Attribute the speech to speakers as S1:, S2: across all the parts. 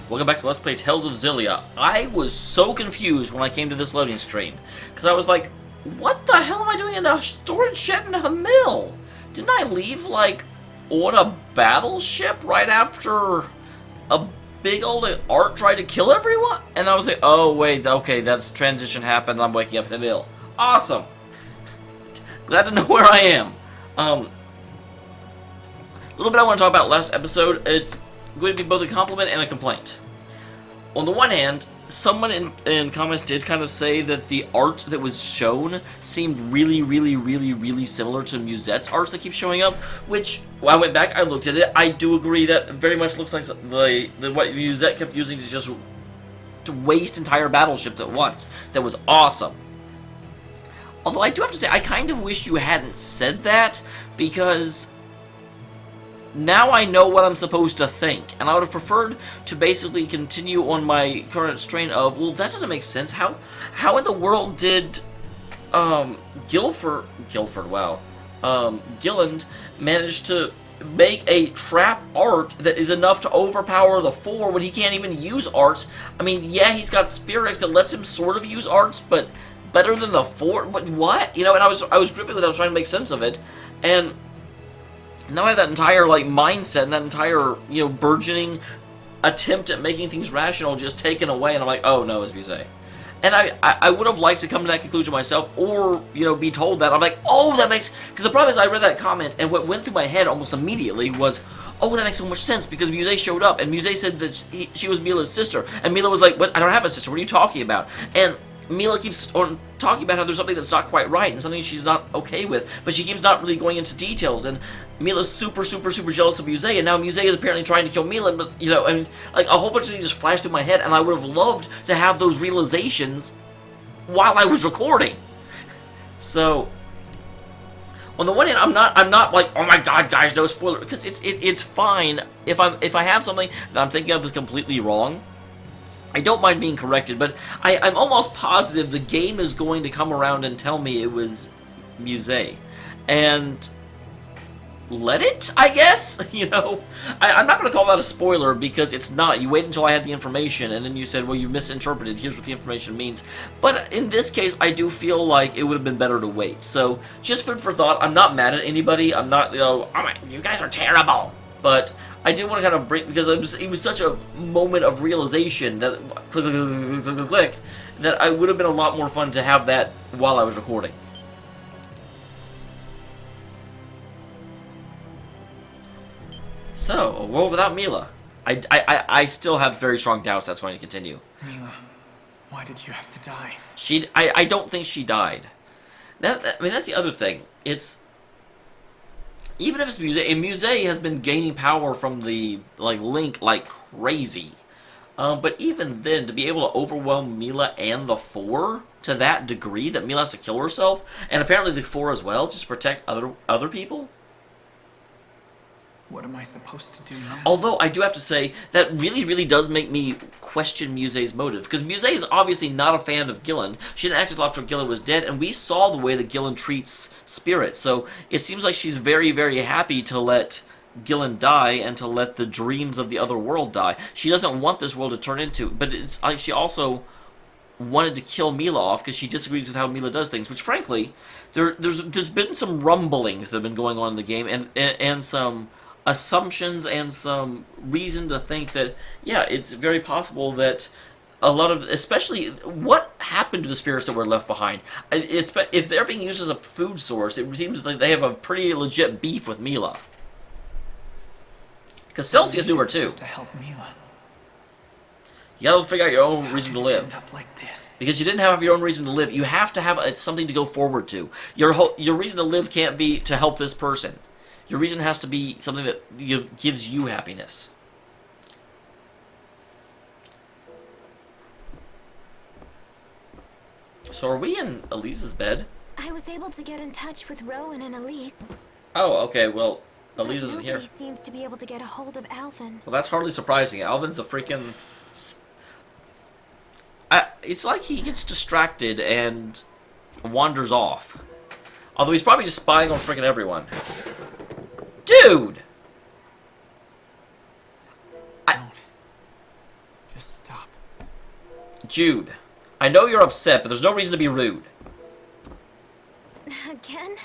S1: Welcome back to Let's Play Tales of Xillia. I was so confused when I came to this loading screen, because I was like, what the hell am I doing in a storage shed in a mill? Didn't I leave, like, on a battleship right after a big old Art tried to kill everyone? And I was like, oh wait, okay, that's transition happened, I'm waking up in a mill. Awesome! Glad to know where I am. A little bit I want to talk about last episode. It's going to be both a compliment and a complaint. On the one hand, someone in comments did kind of say that the art that was shown seemed really similar to Muzet's art that keeps showing up, which, when I went back, I looked at it, I do agree that it very much looks like what Muzet kept using to just to waste entire battleships at once. That was awesome. Although I do have to say, I kind of wish you hadn't said that, because now I know what I'm supposed to think, and I would have preferred to basically continue on my current strain of, well, that doesn't make sense. How in the world did Gilland manage to make a trap art that is enough to overpower the four when he can't even use arts? I mean, yeah, he's got Spirit that lets him sort of use arts, but better than the four? What? You know, and I was gripping with it, I was trying to make sense of it, and now I have that entire, like, mindset and that entire, you know, burgeoning attempt at making things rational just taken away, and I'm like, oh no, it's Muzet. And I would have liked to come to that conclusion myself, or, you know, be told that. I'm like, oh, that makes... Because the problem is, I read that comment, and what went through my head almost immediately was, oh, that makes so much sense, because Muzet showed up, and Muzet said that she was Milla's sister, and Milla was like, what? I don't have a sister, what are you talking about? And Milla keeps on talking about how there's something that's not quite right and something she's not okay with, but she keeps not really going into details, and Milla's super jealous of Muzet, and now Muzet is apparently trying to kill Milla, but, you know, I mean, like, a whole bunch of things just flashed through my head, and I would have loved to have those realizations while I was recording. So, on the one hand, I'm not like, oh my god, guys, no spoiler, because it's fine if I have something that I'm thinking of is completely wrong. I don't mind being corrected, but I'm almost positive the game is going to come around and tell me it was Muzet. And let it, I guess? You know? I'm not going to call that a spoiler, because it's not. You wait until I had the information, and then you said, well, you misinterpreted. Here's what the information means. But in this case, I do feel like it would have been better to wait. So, just food for thought. I'm not mad at anybody. I'm not, you know, oh my, you guys are terrible. But I did want to kind of bring, because it was such a moment of realization that, click, that I would have been a lot more fun to have that while I was recording. So, a world without Milla. I still have very strong doubts that's going to continue.
S2: Milla, why did you have to die?
S1: I don't think she died. I mean, that's the other thing. It's... Even if it's Muzet, and Muzet has been gaining power from the, like, Link like crazy. But even then, to be able to overwhelm Milla and the Four to that degree that Milla has to kill herself, and apparently the Four as well, just to protect other people?
S2: What am I supposed to do now?
S1: Although, I do have to say, that really does make me question Muzet's motive. Because Muzet is obviously not a fan of Gilland. She didn't act until after Gilland was dead, and we saw the way that Gilland treats Spirit. So, it seems like she's very happy to let Gilland die, and to let the dreams of the other world die. She doesn't want this world to turn into... But it's like she also wanted to kill Milla off, because she disagrees with how Milla does things. Which, frankly, there's been some rumblings that have been going on in the game, and some assumptions and some reason to think that, yeah, it's very possible that a lot of, especially, what happened to the spirits that were left behind? If they're being used as a food source, it seems like they have a pretty legit beef with Milla. Because Celsius knew her too.
S2: To help Milla.
S1: You gotta figure out your own reason to live.
S2: End up like this?
S1: Because you didn't have your own reason to live. You have to have something to go forward to. Your reason to live can't be to help this person. Your reason has to be something that gives you happiness. So are we in Elise's bed?
S3: I was able to get in touch with Rowan and Elise.
S1: Oh, okay, well, Elise isn't here.
S3: Nobody seems to be able to get a hold of Alvin.
S1: Well, that's hardly surprising. Alvin's a freaking... it's like he gets distracted and wanders off. Although he's probably just spying on freaking everyone. Dude! Jude, I know you're upset, but there's no reason to be rude.
S3: Again?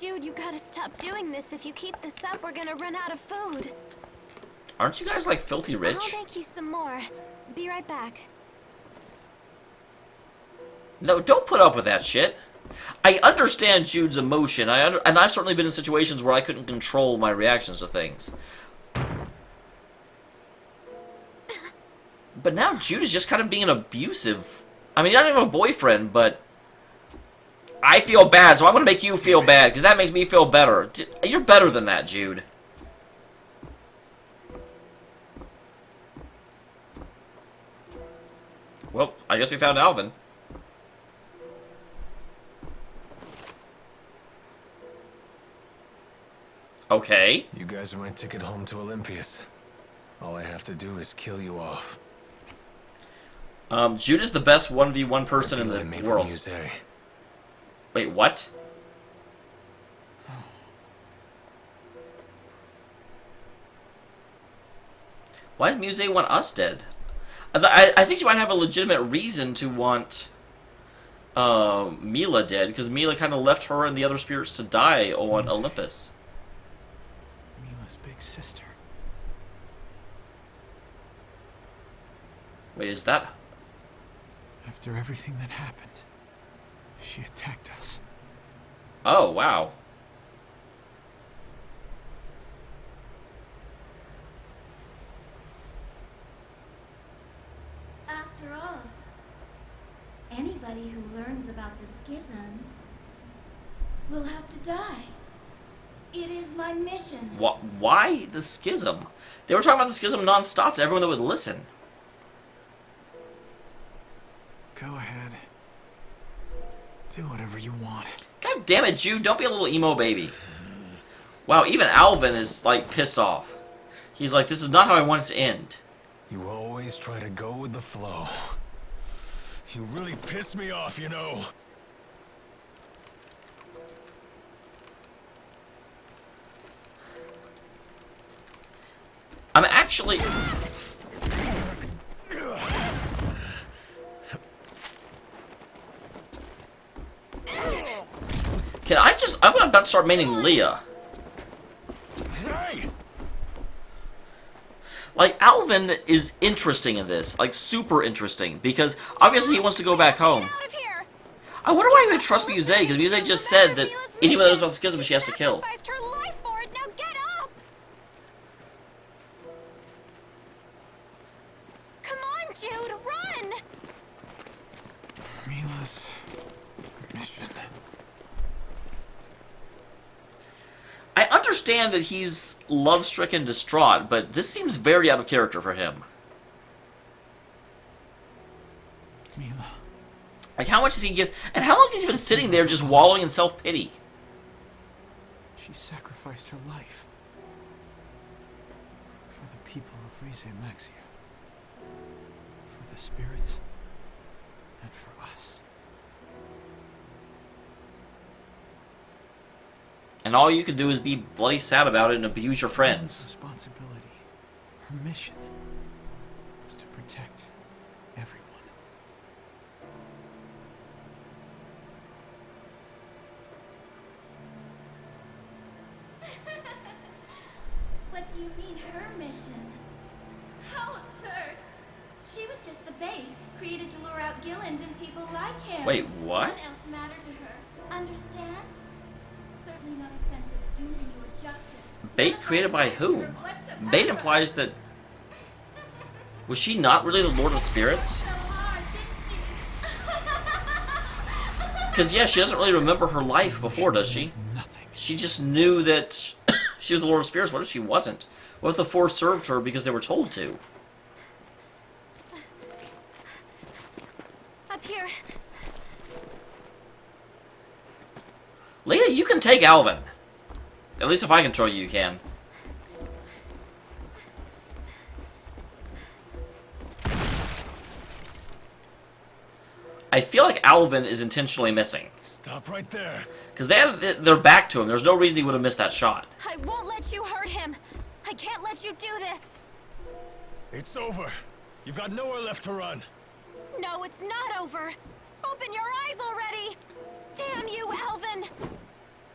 S3: Jude, you gotta stop doing this. If you keep this up, we're gonna run out of food.
S1: Aren't you guys, like, filthy rich?
S3: I'll make you some more. Be right back.
S1: No, don't put up with that shit. I understand Jude's emotion, and I've certainly been in situations where I couldn't control my reactions to things. But now Jude is just kind of being abusive. I mean, not even a boyfriend, but I feel bad, so I'm going to make you feel bad, because that makes me feel better. You're better than that, Jude. Well, I guess we found Alvin. Okay.
S4: You guys are my ticket home to Olympias. All I have to do is kill you off.
S1: Jude is the best 1v1 person in the world.
S4: Muzet.
S1: Wait, what? Why does Muzet want us dead? I think she might have a legitimate reason to want Milla dead, because Milla kind of left her and the other spirits to die on Olympus.
S2: Milla's big sister.
S1: Wait, is that...
S2: After everything that happened, she attacked us.
S1: Oh, wow.
S5: After all, anybody who learns about the schism will have to die. It is my mission.
S1: Why the schism? They were talking about the schism non-stop to everyone that would listen.
S2: Go ahead. Do whatever you want.
S1: God damn it, Jude, don't be a little emo baby. Wow, even Alvin is, like, pissed off. He's like, this is not how I want it to end.
S4: You always try to go with the flow. You really piss me off, you know.
S1: I'm actually... Can I just... I'm about to start maining Leah.
S4: Hey!
S1: Like, Alvin is interesting in this. Like, super interesting. Because, obviously, he wants to go back home.
S3: Get out of here!
S1: I wonder why he would trust Muzet, because Muzet just said that anyone that knows about the schism she has to kill.
S3: Sacrificed her life for it. Now get up! Come on, Jude, run!
S2: Milla's mission.
S1: I understand that he's love-stricken, distraught, but this seems very out of character for him.
S2: Milla.
S1: Like, how much does he give? And how long has he been sitting there just wallowing in self-pity?
S2: She sacrificed her life. For the people of Rize Maxia. For the spirits. And for us.
S1: And all you can do is be bloody sad about it and abuse your friends.
S2: Responsibility. Her mission was to protect everyone.
S5: What do you mean, her mission? How absurd! She was just the bait, created to lure out Gilland and people like him.
S1: Wait, what?
S5: Nothing else mattered to her. Understand? Certainly not a sense of duty or justice.
S1: Bait created by whom? Bait implies that... Was she not really the Lord of Spirits?
S5: So hard, didn't she?
S1: Because, yeah, she doesn't really remember her life before, does she?
S2: Nothing.
S1: She just knew that she was the Lord of Spirits. What if she wasn't? What if the Force served her because they were told to?
S3: Up here.
S1: Leah, you can take Alvin. At least if I control you, you can. I feel like Alvin is intentionally missing.
S4: Stop right there.
S1: Because they had their back to him. There's no reason he would have missed that shot.
S3: I won't let you hurt him. I can't let you do this.
S4: It's over. You've got nowhere left to run.
S3: No, it's not over. Open your eyes already. Damn you, Alvin.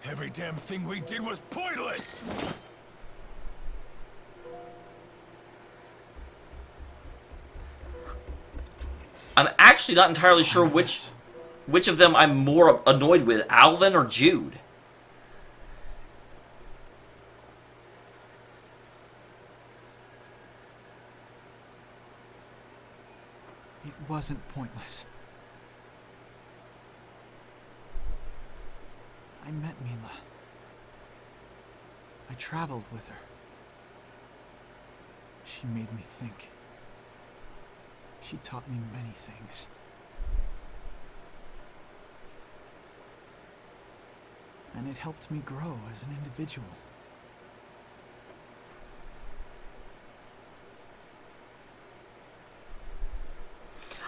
S4: Every damn thing we did was pointless!
S1: I'm actually not entirely sure which of them I'm more annoyed with, Alvin or Jude.
S2: It wasn't pointless. I met Milla. I traveled with her. She made me think. She taught me many things. And it helped me grow as an individual.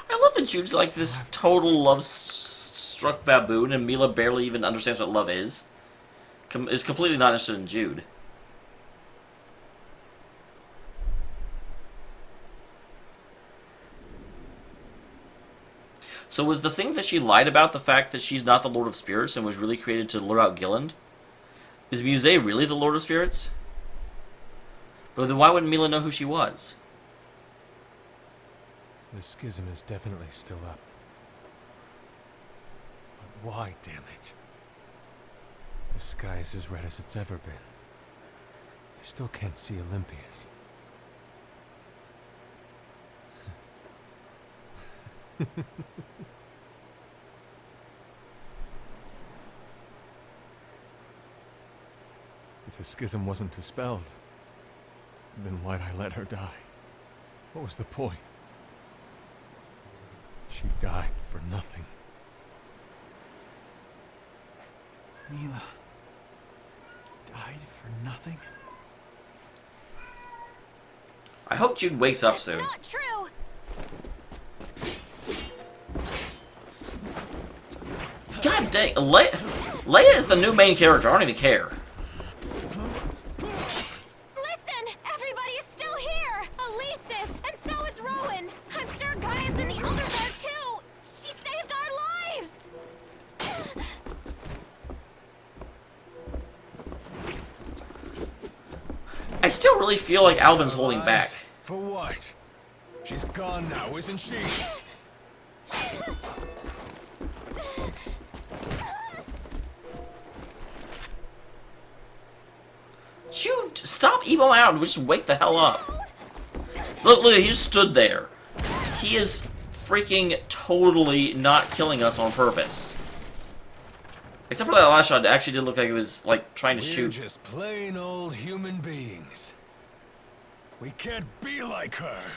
S1: I love that Jude's like this total love-struck baboon, and Milla barely even understands what love is. Is completely not interested in Jude. So was the thing that she lied about the fact that she's not the Lord of Spirits and was really created to lure out Gilland? Is Muzet really the Lord of Spirits? But then why wouldn't Milla know who she was?
S4: The schism is definitely still up. But why, damn it? The sky is as red as it's ever been. I still can't see Olympias. If the schism wasn't dispelled, then why'd I let her die? What was the point? She died for nothing.
S2: Milla died for nothing?
S1: I hope Jude wakes up
S3: That's
S1: soon.
S3: not true.
S1: God dang, Leah is the new main character. I don't even care.
S3: Listen, everybody is still here. Elise is, and so is Rowan. I'm sure Gaius and the others are too. She saved our lives.
S1: I still really feel like Alvin's holding back.
S4: For what? She's gone now, isn't she?
S1: Jude, stop emoing out and just wake the hell up. Look, he just stood there. He is freaking totally not killing us on purpose. Except for that last shot, it actually did look like he was, like, trying to
S4: We're
S1: shoot.
S4: just plain old human beings. We can't be like her.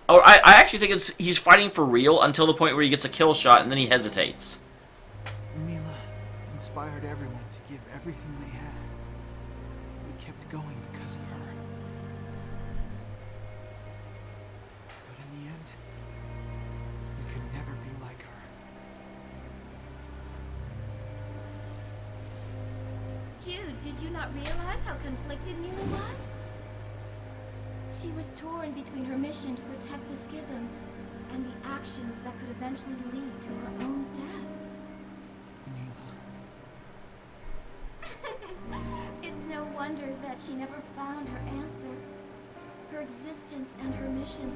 S1: Oh, I actually think he's fighting for real until the point where he gets a kill shot and then he hesitates.
S2: Milla inspired everyone to give everything they had. We kept going because of her. But in the end, we could never be like her.
S5: Jude, did you not realize how conflicted Milla was? She was torn between her mission to protect the schism and the actions that could eventually lead to her own death.
S2: Milla.
S5: It's no wonder that she never found her answer. Her existence and her mission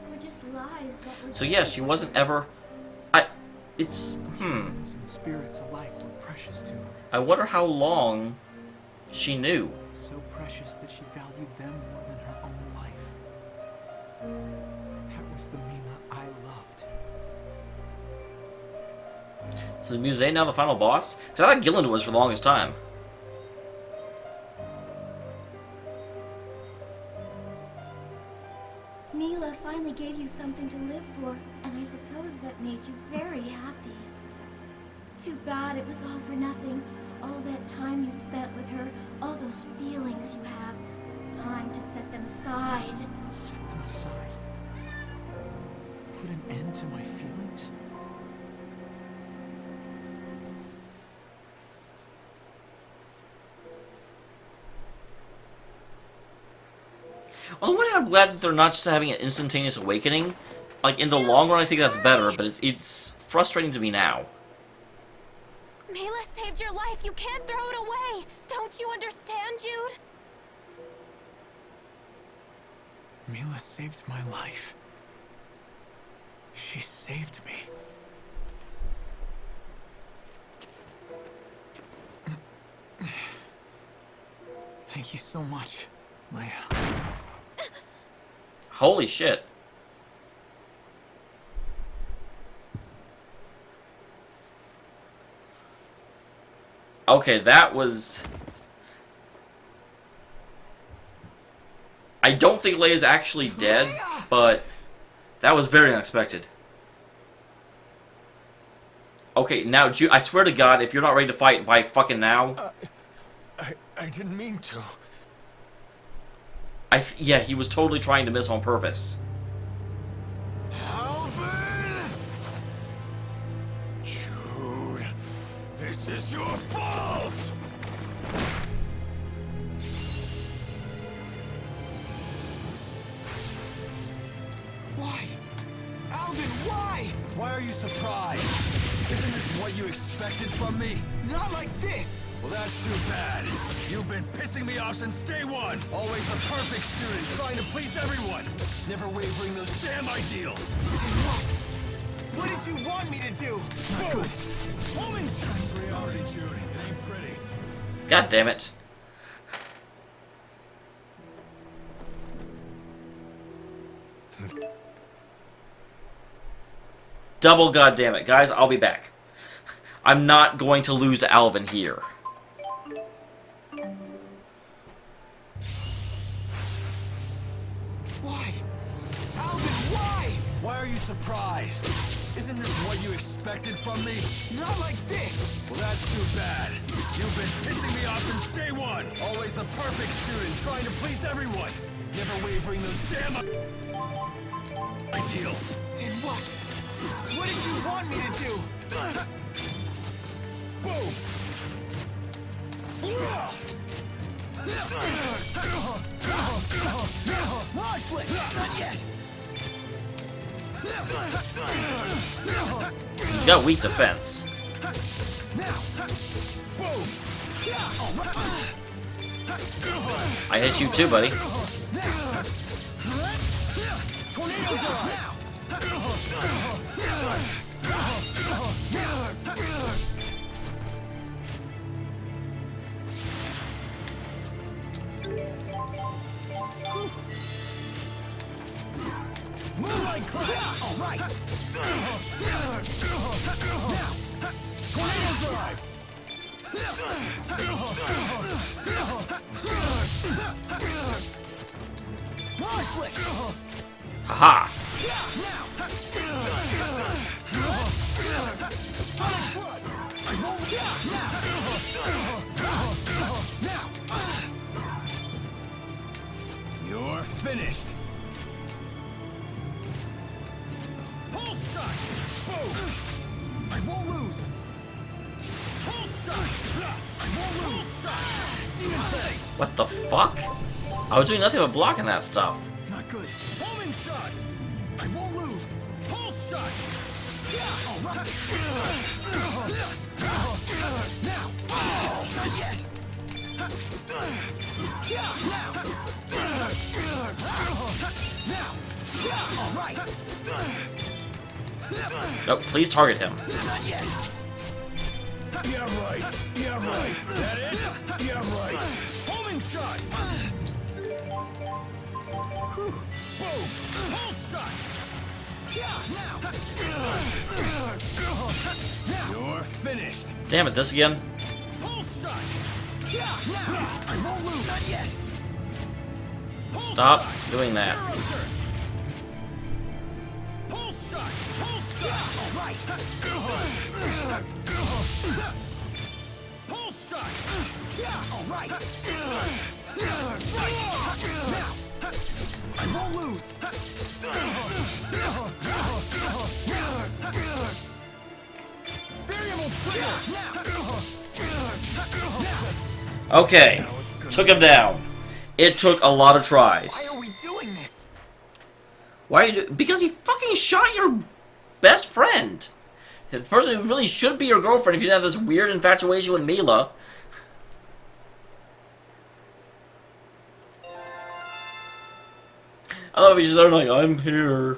S5: were just lies that were...
S1: So yes, she wasn't ever...
S2: Humans and spirits alike were precious to her.
S1: I wonder how long she knew.
S2: So precious that she valued them more than her own life. That was the Milla I loved.
S1: So is Muzet now the final boss? Because I thought Gilland was for the longest time.
S5: Milla finally gave you something to live for, and I suppose that made you very happy. Too bad it was all for nothing. All that time you spent with her, all those feelings you have. Time to set them aside.
S2: Set them aside. Put an end to my feelings?
S1: On the one hand, I'm glad that they're not just having an instantaneous awakening. Like, in the long run, I think that's better, but it's frustrating to me now.
S3: Milla saved your life. You can't throw it away. Don't you understand, Jude?
S2: Milla saved my life. She saved me. Thank you so much, Leah.
S1: Holy shit. Okay, that was... I don't think Leia's actually dead, but that was very unexpected. Okay, now, Jude, I swear to God, if you're not ready to fight by fucking now...
S4: I didn't mean to.
S1: Yeah, he was totally trying to miss on purpose.
S4: Alvin! Jude, this is your fault!
S2: Why? Alvin, why?
S4: Why are you surprised? Isn't this what you expected from me?
S2: Not like this!
S4: Well, that's too bad. You've been pissing me off since day one. Always the perfect student, trying to please everyone. Never wavering those damn ideals.
S2: What did you want me to do? Not good.
S4: Woman's reality, Jude. It ain't pretty.
S1: God damn it. Double goddamn it. Guys, I'll be back. I'm not going to lose to Alvin here.
S2: Why? Alvin, why?
S4: Why are you surprised? Isn't this what you expected from me?
S2: Not like this!
S4: Well, that's too bad. You've been pissing me off since day one. Always the perfect student, trying to please everyone. Never wavering those damn ideals.
S2: Then what? What did you want me to do?
S4: Boom!
S2: Launch blitz! Not yet!
S1: He's got weak defense. I hit you too, buddy.
S2: Moonlight class! All right! Tornado drive! Launch flick!
S1: Haha!
S4: You're finished. Pull shot. Boom.
S2: I won't lose!
S4: Pull shot. I won't lose. Demon thing.
S1: What the fuck? I was doing nothing but blocking that stuff.
S2: Not good.
S4: Homing shot.
S2: I won't lose!
S4: Pull shot.
S2: All right! Now! Not yet! Now! All right!
S1: Nope, please target him.
S2: Not yet!
S4: Yeah, right. Yeah, right. That it? Yeah, right. Homing shot. Boom. Pull shot. You're finished.
S1: Damn it, this again?
S4: Pull shot.
S2: I won't lose! Not yet!
S1: Stop doing that.
S4: Pull shot. Pull shot.
S2: All right!
S4: Pull shot.
S2: All right! Now! I won't lose!
S4: Variable trigger.
S1: Okay, took him down. It took a lot of tries.
S2: Why are we doing this?
S1: Why are you because he fucking shot your best friend. The person who really should be your girlfriend if you didn't have this weird infatuation with Milla. I love it, he's just there like, I'm here.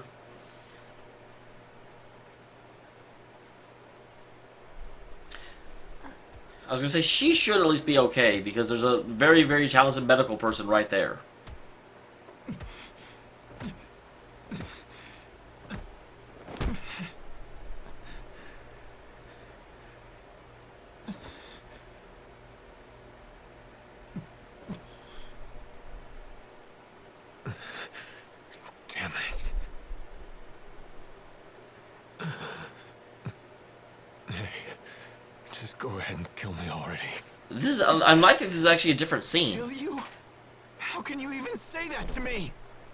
S1: I was gonna say, she should at least be okay, because there's a very, very talented medical person right there.
S2: Damn it. Hey, just go ahead and kill me already.
S1: This is, I might think this is actually a different scene.
S2: Kill you? How can you even say that to me?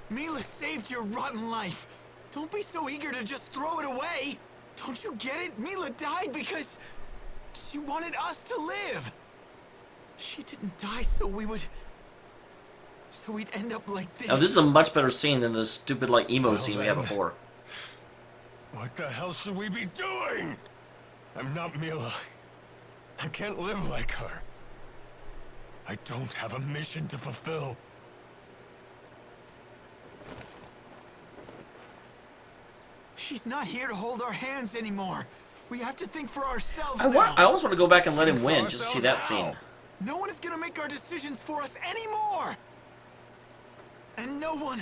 S2: Milla saved your rotten life. Don't be so eager to just throw it away. Don't you get it? Milla died because she wanted us to live. She didn't die so we'd end up like this.
S1: Now this is a much better scene than the stupid like emo scene we had before.
S4: What the hell should we be doing? I'm not Milla. I can't live like her. I don't have a mission to fulfill.
S2: She's not here to hold our hands anymore. We have to think for ourselves
S1: I
S2: now.
S1: almost want to go back and let him
S4: Think
S1: win
S4: for
S1: just to see that
S4: ourselves
S1: scene.
S4: how?
S2: No one is gonna make our decisions for us anymore. And no one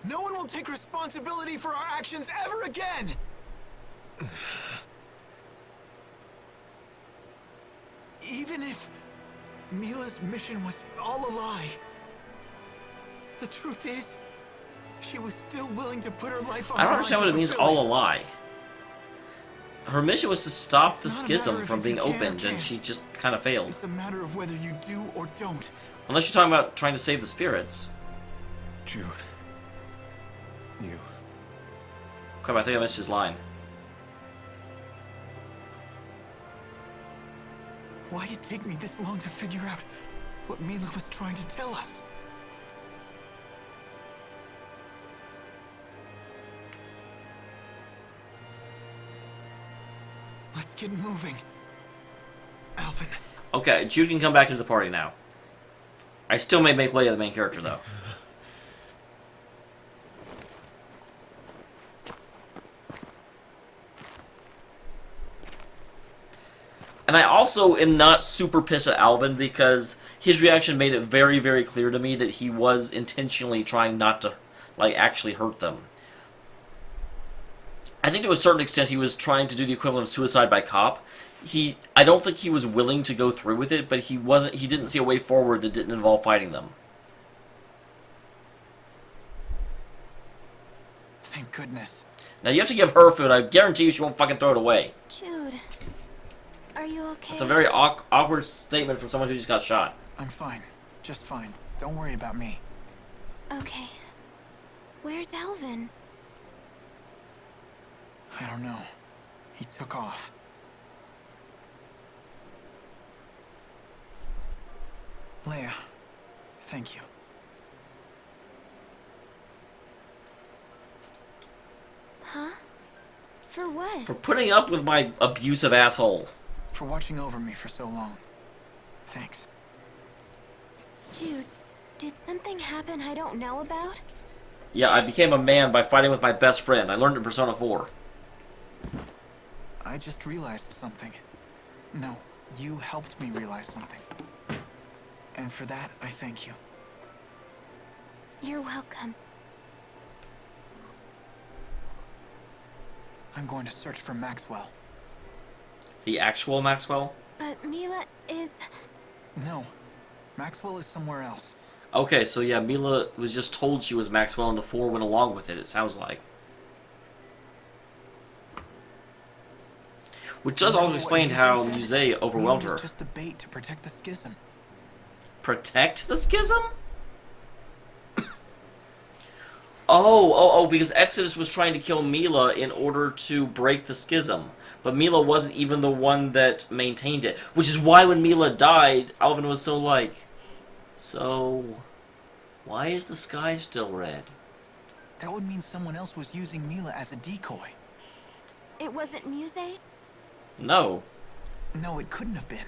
S2: will take responsibility for our actions ever again. Even if Milla's mission was all a lie, the truth is, she was still willing to put her life on
S1: I
S2: the
S1: don't
S2: line
S1: understand
S2: to
S1: what it means,
S2: fulfill
S1: all a lie. Her mission was to stop the
S2: It's not a
S1: schism
S2: matter
S1: from
S2: of
S1: being
S2: if you can or
S1: opened, and
S2: can't.
S1: she just kind of failed.
S2: It's a matter of whether you do or don't.
S1: Unless you're talking about trying to save the spirits.
S4: Jude. You.
S1: Crap, I think I missed his line.
S2: Why did it take me this long to figure out what Milla was trying to tell us? Let's get moving. Alvin.
S1: Okay, Jude can come back into the party now. I still may make Leah the main character, though. And I also am not super pissed at Alvin because his reaction made it very, very clear to me that he was intentionally trying not to, like, actually hurt them. I think to a certain extent he was trying to do the equivalent of suicide by cop. I don't think he was willing to go through with it, but he didn't see a way forward that didn't involve fighting them.
S2: Thank goodness.
S1: Now you have to give her food. I guarantee you she won't fucking throw it away.
S3: Jude, are you okay?
S1: It's a very awkward statement from someone who just got shot.
S2: I'm fine. Just fine. Don't worry about me.
S3: Okay. Where's Alvin?
S2: I don't know. He took off. Leah, thank you.
S3: Huh? For what?
S1: For putting up with my abusive asshole.
S2: For watching over me for so long. Thanks.
S3: Jude, did something happen I don't know about?
S1: Yeah, I became a man by fighting with my best friend. I learned in Persona 4.
S2: I just realized something. No, you helped me realize something. And for that, I thank you.
S3: You're welcome.
S2: I'm going to search for Maxwell.
S1: The actual Maxwell?
S3: But Milla is...
S2: No, Maxwell is somewhere else.
S1: Okay, so yeah, Milla was just told she was Maxwell and the 4 went along with it, it sounds like. Which does also explain how Muzet overwhelmed her.
S2: Milla was just the bait to protect the schism.
S1: Protect the schism? Oh, because Exodus was trying to kill Milla in order to break the schism. But Milla wasn't even the one that maintained it. Which is why when Milla died, Alvin was so like... So... Why is the sky still red?
S2: That would mean someone else was using Milla as a decoy.
S3: It wasn't Muzet?
S1: No.
S2: No, it couldn't have been.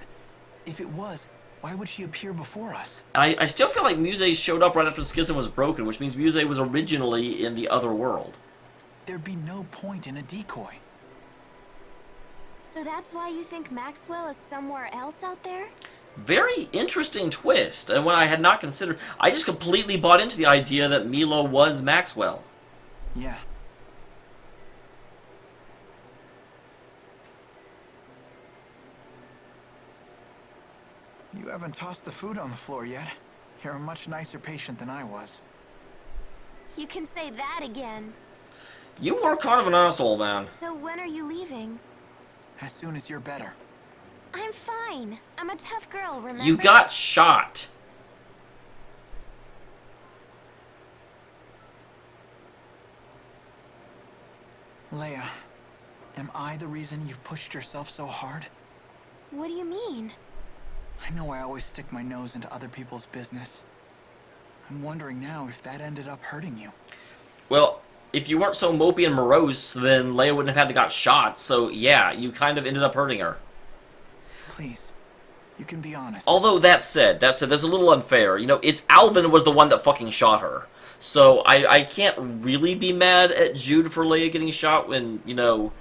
S2: If it was, why would she appear before us?
S1: I still feel like Muzet showed up right after the schism was broken, which means Muzet was originally in the other world.
S2: There'd be no point in a decoy.
S3: So that's why you think Maxwell is somewhere else out there?
S1: Very interesting twist, and one I had not considered. I just completely bought into the idea that Milla was Maxwell.
S2: Yeah. You haven't tossed the food on the floor yet. You're a much nicer patient than I was.
S3: You can say that again.
S1: You were kind of an asshole, man.
S3: So when are you leaving?
S2: As soon as you're better.
S3: I'm fine. I'm a tough girl, remember?
S1: You got shot.
S2: Leah, am I the reason you've pushed yourself so hard?
S3: What do you mean?
S2: I know I always stick my nose into other people's business. I'm wondering now if that ended up hurting you.
S1: Well, if you weren't so mopey and morose, then Leah wouldn't have had to got shot, so yeah, you kind of ended up hurting her.
S2: Please, you can be honest.
S1: Although, that said, that's a little unfair. You know, it's Alvin was the one that fucking shot her. So, I can't really be mad at Jude for Leah getting shot when, you know,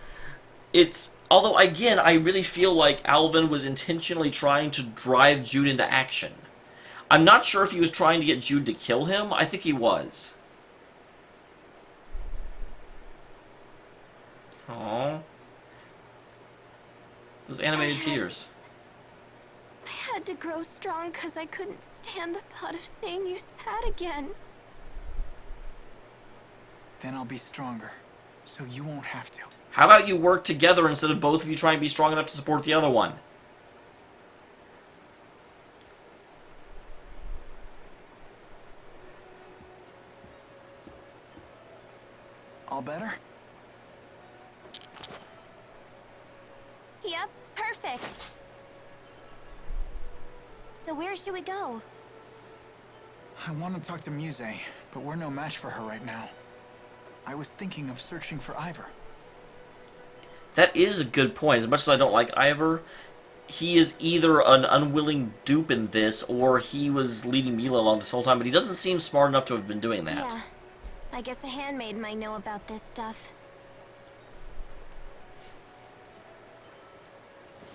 S1: it's... Although, again, I really feel like Alvin was intentionally trying to drive Jude into action. I'm not sure if he was trying to get Jude to kill him. I think he was. Aww. Those animated tears.
S3: I had to grow strong because I couldn't stand the thought of seeing you sad again.
S2: Then I'll be stronger, so you won't have to.
S1: How about you work together instead of both of you trying to be strong enough to support the other one?
S2: All better?
S3: Yep, perfect. So where should we go?
S2: I want to talk to Muzet, but we're no match for her right now. I was thinking of searching for Ivor.
S1: That is a good point. As much as I don't like Ivor, he is either an unwilling dupe in this, or he was leading Milla along this whole time, but he doesn't seem smart enough to have been doing that.
S3: Yeah, I guess a handmaid might know about this stuff.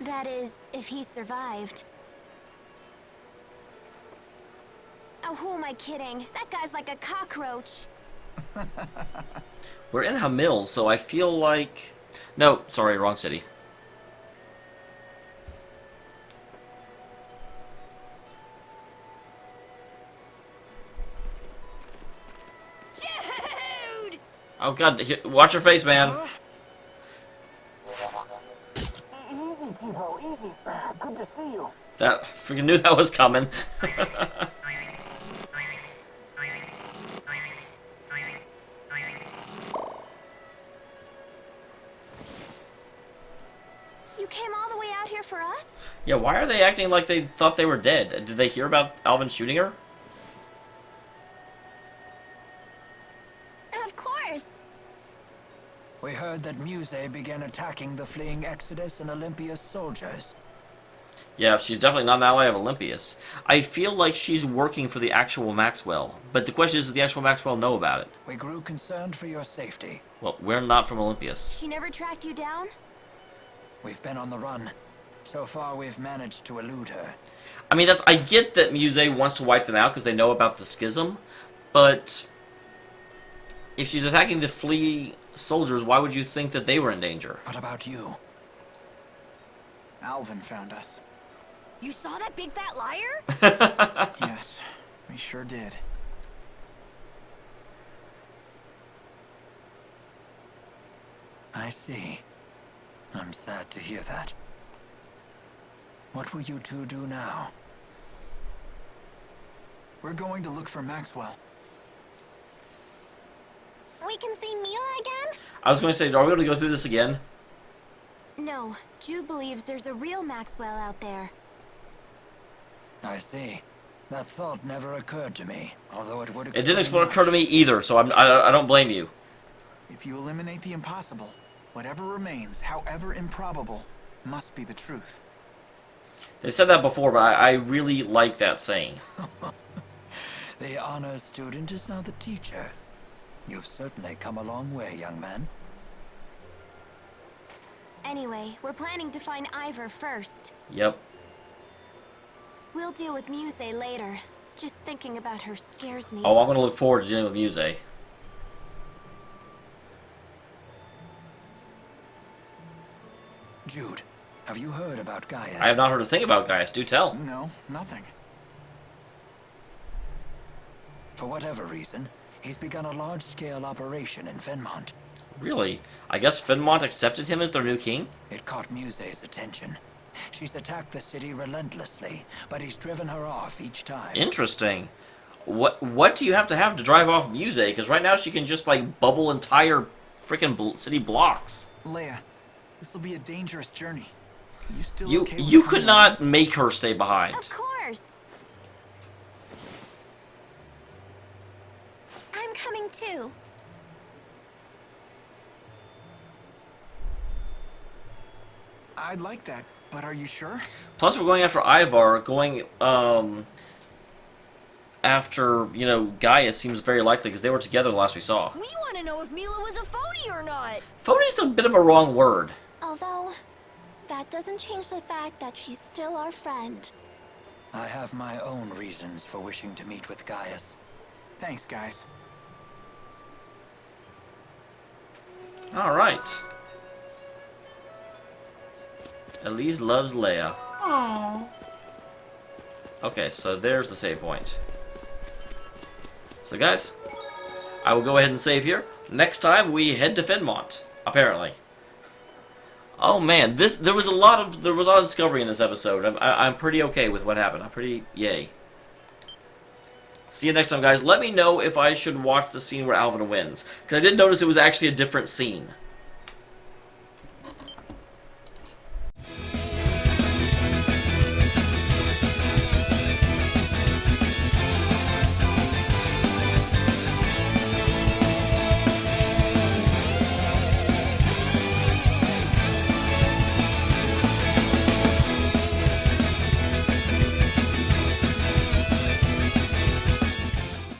S3: That is, if he survived. Oh, who am I kidding? That guy's like a cockroach.
S1: We're in Hamil, so I feel like... No, sorry, wrong city.
S3: Jude!
S1: Oh god, watch your face, man.
S6: Easy, T-Bo, easy. Good to see you.
S1: That, freaking knew that was coming.
S3: You came all the way out here for us?
S1: Yeah, why are they acting like they thought they were dead? Did they hear about Alvin shooting her?
S3: Of course.
S6: We heard that Muzet began attacking the fleeing Exodus and Olympia's soldiers.
S1: Yeah, she's definitely not an ally of Olympius. I feel like she's working for the actual Maxwell. But the question is, does the actual Maxwell know about it?
S6: We grew concerned for your safety.
S1: Well, we're not from Olympius.
S3: She never tracked you down?
S6: We've been on the run. So far, we've managed to elude her.
S1: I mean, I get that Muzet wants to wipe them out because they know about the schism, but if she's attacking the fleeing soldiers, why would you think that they were in danger?
S6: What about you?
S2: Alvin found us.
S3: You saw that big fat liar?
S2: Yes, we sure did.
S6: I see. I'm sad to hear that. What will you two do now?
S2: We're going to look for Maxwell.
S3: We can see Milla again?
S1: I was going to say, are we going to go through this again?
S3: No, Jude believes there's a real Maxwell out there.
S6: I see. That thought never occurred to me, although it would
S1: It didn't
S6: explain
S1: occur to
S6: much.
S1: me either, so I don't blame you.
S2: If you eliminate the impossible, whatever remains, however improbable, must be the truth.
S1: They said that before, but I really like that saying.
S6: The honors student is now the teacher. You've certainly come a long way, young man.
S3: Anyway, we're planning to find Ivor first.
S1: Yep.
S3: We'll deal with Muzet later. Just thinking about her scares me.
S1: Oh, I'm gonna look forward to dealing with Muzet.
S6: Jude, have you heard about Gaius?
S1: I have not heard a thing about Gaius. Do tell.
S2: No, nothing.
S6: For whatever reason, he's begun a large-scale operation in Fenmont.
S1: Really? I guess Fenmont accepted him as their new king?
S6: It caught Muset's attention. She's attacked the city relentlessly, but he's driven her off each time.
S1: Interesting. What do you have to drive off Muzet? Because right now she can just, like, bubble entire freaking city blocks.
S2: Leah, this will be a dangerous journey. You still
S1: You
S2: okay with
S1: you could
S2: coming
S1: not make her stay behind.
S3: Of course. I'm coming too.
S2: I'd like that, but are you sure?
S1: Plus, we're going after Ivar. Going after Gaius seems very likely because they were together the last we saw.
S3: We want to know if Milla was a phony or not.
S1: Phony's a bit of a wrong word.
S3: Although, that doesn't change the fact that she's still our friend.
S6: I have my own reasons for wishing to meet with Gaius.
S2: Thanks, guys.
S1: All right. Elise loves Leah. Aww. Okay, so there's the save point. So guys, I will go ahead and save here. Next time we head to Fenmont, apparently. Oh man, there was a lot of discovery in this episode. I'm pretty okay with what happened. I'm pretty yay. See you next time, guys. Let me know if I should watch the scene where Alvin wins, because I did notice it was actually a different scene.